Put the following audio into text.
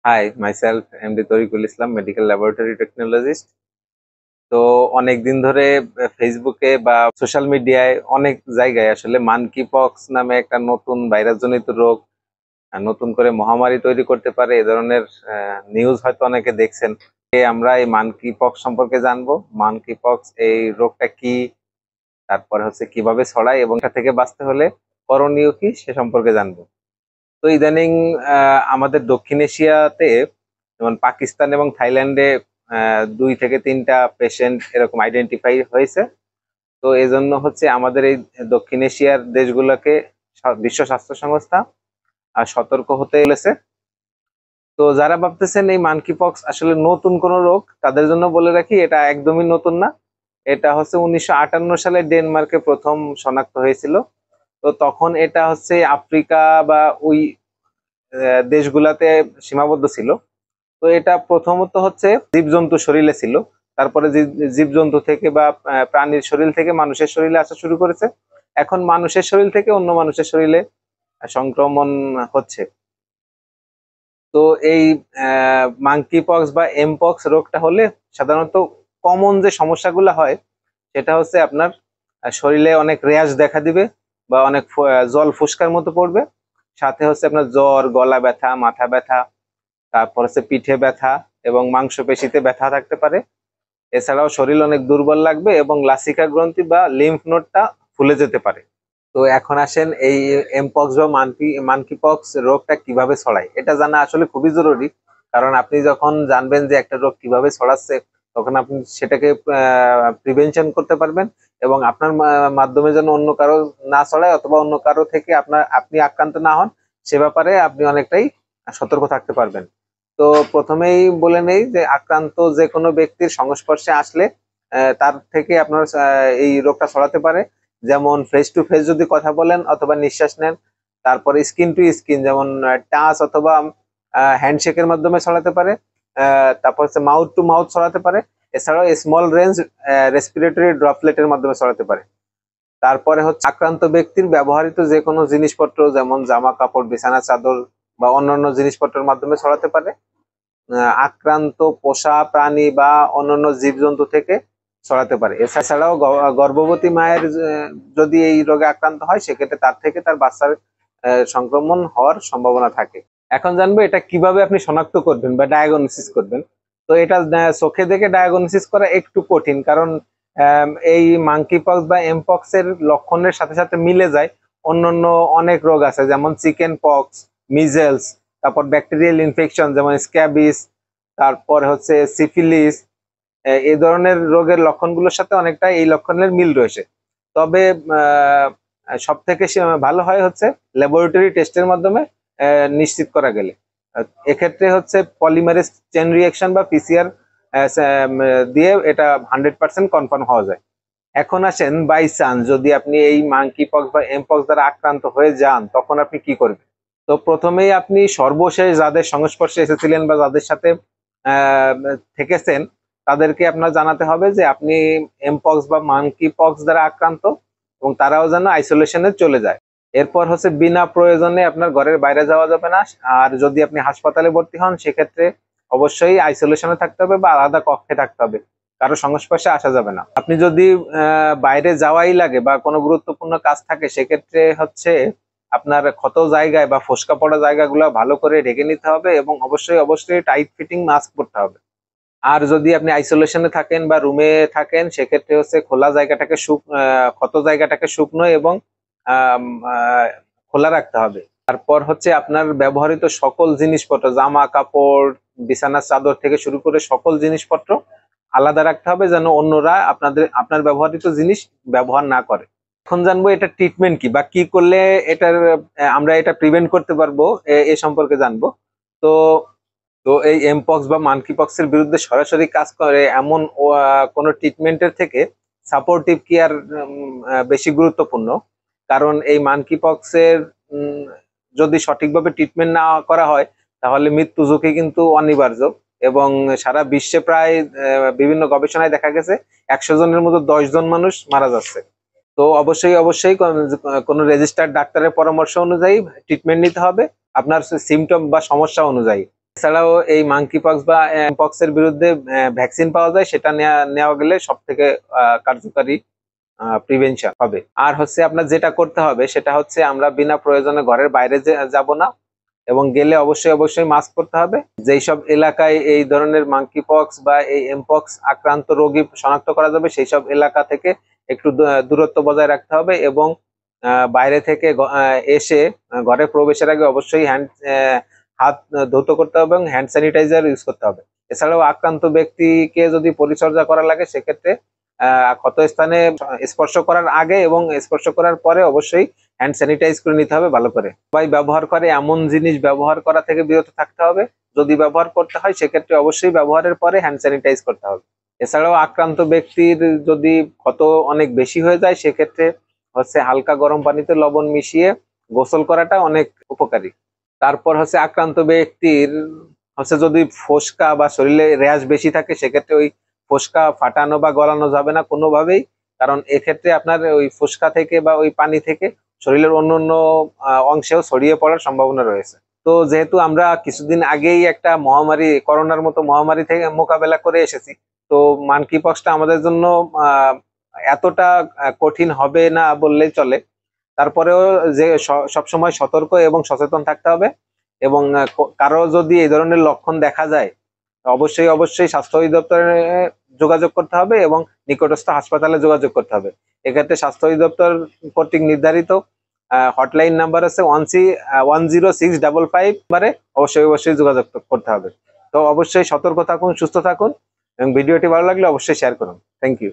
High, myself MD Tarikul ইসলাম, medical laboratory technologist. তো অনেক দিন ধরে ফেসবুকে বা সোশ্যাল মিডিয়ায় অনেক জায়গায় আসলে মানকি পক্স নামে একটা নতুন ভাইরাস জনিত রোগ নতুন করে মহামারী তৈরি করতে পারে এ ধরনের নিউজ হয়তো অনেকে দেখছেন। আমরা এই মানকি পক্স সম্পর্কে জানবো। মানকি পক্স এই রোগটা কি, তারপরে হচ্ছে কিভাবে ছড়ায় এবং এটা থেকে বাঁচতে হলে করণীয় কি সে সম্পর্কে জানবো। তো ইদানিং আমাদের দক্ষিণ এশিয়াতে যেমন পাকিস্তান এবং থাইল্যান্ডে 2 থেকে 3টা পেশেন্ট এরকম আইডেন্টিফাই হয়েছে। তো এই জন্য হচ্ছে আমাদের এই দক্ষিণ এশিয়ার দেশগুলোকে বিশ্ব স্বাস্থ্য সংস্থা সতর্ক হতে বলেছে। তো যারা ভাবতেছেন এই মানকি পক্স আসলে নতুন কোন রোগ, তাদের জন্য বলে রাখি এটা একদমই নতুন না। এটা হচ্ছে 1958 সালে ডেনমার্কে প্রথম শনাক্ত হয়েছিল। তো তখন এটা হচ্ছে আফ্রিকা বা ওই দেশগুলাতে সীমাবদ্ধ ছিল। তো এটা প্রথমত হচ্ছে জীবজন্তু শরীরে ছিল, তারপরে জীবজন্তু থেকে বা প্রাণীর শরীর থেকে মানুষের শরীরে আসা শুরু করেছে। এখন মানুষের শরীর থেকে অন্য মানুষের শরীরে সংক্রমণ হচ্ছে। তো এই মাঙ্কি পক্স বা এমপক্স রোগটা হলে সাধারণত কমন যে সমস্যাগুলো হয় সেটা হচ্ছে আপনার শরীরে অনেক র্যাশ দেখা দিবে বা অনেক জল ফুসকার মতো পড়বে। সাথে হচ্ছে আপনার জ্বর, গলা ব্যথা, মাথা ব্যথা, তারপর হচ্ছে পিঠে ব্যথা এবং মাংসপেশিতে ব্যথা থাকতে পারে। এছাড়াও শরীর অনেক দুর্বল লাগবে এবং লাসিকা গ্রন্থি বা লিম্ফ নোডটা ফুলে যেতে পারে। তো এখন আসেন এই এমপক্স বা মানকি পক্স রোগটা কিভাবে ছড়ায় এটা জানা আসলে খুবই জরুরি। কারণ আপনি যখন জানবেন যে একটা রোগ কিভাবে ছড়াচ্ছে, তখন আপনি সেটাকে প্রিভেনশন করতে পারবেন এবং আপনার মাধ্যমে যেন অন্য কারো না ছড়ায় অথবা অন্য কারো থেকে আপনি আক্রান্ত না হন, সে ব্যাপারে আপনি অনেকটাই সতর্ক থাকতে পারবেন। তো প্রথমেই বলে নেই যে আক্রান্ত যে কোনো ব্যক্তির সংস্পর্শে আসলে তার থেকে আপনার এই রোগটা ছড়াতে পারে। যেমন ফেস টু ফেস যদি কথা বলেন অথবা নিঃশ্বাস নেন, তারপরে স্কিন টু স্কিন যেমন টাচ অথবা হ্যান্ডশেকের মাধ্যমে ছড়াতে পারে। তারপর হচ্ছে মাউথ টু মাউথ ছড়াতে পারে। এছাড়াও স্মল রেঞ্জ রেসপিরেটরি ড্রপলেটের মাধ্যমে ছড়াতে পারে। তারপরে হচ্ছে আক্রান্ত ব্যক্তির ব্যবহৃত যে কোনো জিনিসপত্র যেমন জামা কাপড়, বিছানা চাদর বা অন্যান্য জিনিসপত্রের মাধ্যমে ছড়াতে পারে। আক্রান্ত পোষা প্রাণী বা অন্যান্য জীবজন্তু থেকে ছড়াতে পারে। এছাড়াও গর্ভবতী মায়ের যদি এই রোগে আক্রান্ত হয় সেক্ষেত্রে তার থেকে তার বাচ্চার সংক্রমণ হওয়ার সম্ভাবনা থাকে। এখন জানবো এটা কিভাবে আপনি শনাক্ত করবেন বা ডায়াগনোসিস করবেন। তো এটা চোখে দেখে ডায়াগনোসিস করা একটু কঠিন, কারণ এই মাঙ্কি পক্স বা এমপক্স এর লক্ষণের সাথে সাথে মিলে যায় অন্যান্য অনেক রোগ আছে, যেমন চিকেন পক্স, মিজেলস, তারপর ব্যাকটেরিয়াল ইনফেকশন যেমন স্ক্যাবিস, তারপর হচ্ছে সিফিলিস। এই ধরনের রোগের লক্ষণগুলোর সাথে অনেকটা এই লক্ষণের মিল রয়েছে। তবে সব থেকে ভালো হয় হচ্ছে ল্যাবরেটরি টেস্টের মাধ্যমে নিশ্চিত করা গেলে। এক্ষেত্রে হচ্ছে পলিমারেজ চেন রিয়াকশন বা পিসিআর দিয়ে এটা 100% কনফার্ম হওয়া যায়। এখন আসেন বাই চান্স যদি আপনি এই মাঙ্কি পক্স বা এমপক্স দ্বারা আক্রান্ত হয়ে যান, তখন আপনি কি করবেন? তো প্রথমেই আপনি সর্বশেষ যাদের সংস্পর্শে এসেছিলেন বা যাদের সাথে আহ, থেকেছেন তাদেরকে আপনার জানাতে হবে যে আপনি এমপক্স বা মাঙ্কি পক্স দ্বারা আক্রান্ত এবং তারাও যেন আইসোলেশনে চলে যায়। এরপর হচ্ছে বিনা প্রয়োজনে আপনার ঘরের বাইরে যাওয়া যাবে না। আর যদি আপনি হাসপাতালে ভর্তি হন সেক্ষেত্রে অবশ্যই আইসোলেশনে থাকতে হবে বা আলাদা কক্ষে থাকতে হবে, কারো সংস্পর্শে আসা যাবে না। আপনি যদি বাইরে যাওয়াই লাগে বা কোনো গুরুত্বপূর্ণ কাজ থাকে সেক্ষেত্রে হচ্ছে আপনার ক্ষত জায়গায় বা ফোসকা পড়া জায়গাগুলো ভালো করে ঢেকে নিতে হবে এবং অবশ্যই অবশ্যই টাইট ফিটিং মাস্ক পরতে হবে। আর যদি আপনি আইসোলেশনে থাকেন বা রুমে থাকেন সেক্ষেত্রে হচ্ছে খোলা জায়গাটাকে ক্ষত জায়গাটাকে শুকনো এবং আম, আহ, খোলা রাখতে হবে। তারপর হচ্ছে আপনার ব্যবহৃত সকল জিনিসপত্র, জামা কাপড়, বিছানার চাদর থেকে শুরু করে সকল জিনিসপত্র আলাদা রাখতে হবে যেন অন্যরা আপনার ব্যবহৃত জিনিস ব্যবহার না করে। এখন জানবো এটা ট্রিটমেন্ট কি বা কি করলে এটার আমরা এটা প্রিভেন্ট করতে পারবো, এ সম্পর্কে জানবো। তো তো এই এমপক্স বা মানকি পক্স এর বিরুদ্ধে সরাসরি কাজ করে এমন কোনো ট্রিটমেন্টের থেকে সাপোর্টিভ কেয়ার বেশি গুরুত্বপূর্ণ। কারণ এই মানকি পক্স এর যদি সঠিকভাবে ট্রিটমেন্ট না করা হয় তাহলে মৃত্যু ঝুঁকি কিন্তু অনিবার্য। এবং সারা বিশ্বে প্রায় বিভিন্ন গবেষণায় দেখা গেছে 100 জনের মধ্যে 10 জন মানুষ মারা যাচ্ছে। তো অবশ্যই অবশ্যই কোনো রেজিস্টার্ড ডাক্তারের পরামর্শ অনুযায়ী ট্রিটমেন্ট নিতে হবে আপনার সিমটম বা সমস্যা অনুযায়ী। এছাড়াও এই মাঙ্কি পক্স বা পক্স এর বিরুদ্ধে ভ্যাকসিন পাওয়া যায়, সেটা নেওয়া গেলে সব থেকে কার্যকারী প্রিভেনশন হবে। আর হচ্ছে আপনার যেটা করতে হবে সেটা হচ্ছে আমরা বিনা প্রয়োজনে ঘরের বাইরে যাব না, এবং গেলে অবশ্যই অবশ্যই মাস্ক পরতে হবে। যেই সব এলাকায় এই ধরনের মাঙ্কি পক্স বা এই এমপক্স আক্রান্ত রোগী শনাক্ত করা যাবে সেই সব এলাকা থেকে একটু দূরত্ব বজায় রাখতে হবে, এবং বাইরে থেকে এসে ঘরে প্রবেশের আগে অবশ্যই হাত ধৌত করতে হবে এবং হ্যান্ড স্যানিটাইজার ইউজ করতে হবে। এছাড়াও আক্রান্ত ব্যক্তিকে যদি পরিচর্যা করা লাগে সেক্ষেত্রে ক্ষত স্থানে স্পর্শ করার আগে এবং স্পর্শ করার পরে অবশ্যই হ্যান্ড স্যানিটাইজ করে নিতে হবে ভালো করে। সবাই ব্যবহার করে এমন জিনিস ব্যবহার করা থেকে বিরত থাকতে হবে। যদি ব্যবহার করতে হয় সেক্ষেত্রে অবশ্যই ব্যবহারের পরে হ্যান্ড স্যানিটাইজ করতে হবে। এছাড়াও আক্রান্ত ব্যক্তির যদি ক্ষত অনেক বেশি হয়ে যায় সেক্ষেত্রে হচ্ছে হালকা গরম পানিতে লবণ মিশিয়ে গোসল করাটা অনেক উপকারী। তারপর হচ্ছে আক্রান্ত ব্যক্তির হচ্ছে যদি ফোসকা বা শরীরে র্যাশ বেশি থাকে সেক্ষেত্রে ওই ফোসকা ফাটানো বা গলানো যাবে না কোনোভাবেই, কারণ এক্ষেত্রে আপনার ওই ফোসকা থেকে বা ওই পানি থেকে শরীরের অন্য অন্য অংশেও ছড়িয়ে পড়ার সম্ভাবনা রয়েছে। তো যেহেতু আমরা কিছুদিন আগেই একটা মহামারী, করোনার মতো মহামারী থেকে মোকাবেলা করে এসেছি, তো মানকি পক্সটা আমাদের জন্য এতটা কঠিন হবে না বললেই চলে। তারপরেও যে সবসময় সতর্ক এবং সচেতন থাকতে হবে, এবং কারো যদি এই ধরনের লক্ষণ দেখা যায় অবশ্যই অবশ্যই স্বাস্থ্য অধিদপ্তরে যোগাযোগ করতে হবে এবং নিকটস্থ হাসপাতালে যোগাযোগ করতে হবে। এক্ষেত্রে স্বাস্থ্য অধিদপ্তর কর্তৃক নির্ধারিত হটলাইন নাম্বার আছে 10655 নাম্বারে অবশ্যই অবশ্যই যোগাযোগ করতে হবে। তো অবশ্যই সতর্ক থাকুন, সুস্থ থাকুন, এবং ভিডিওটি ভালো লাগলে অবশ্যই শেয়ার করুন। Thank you.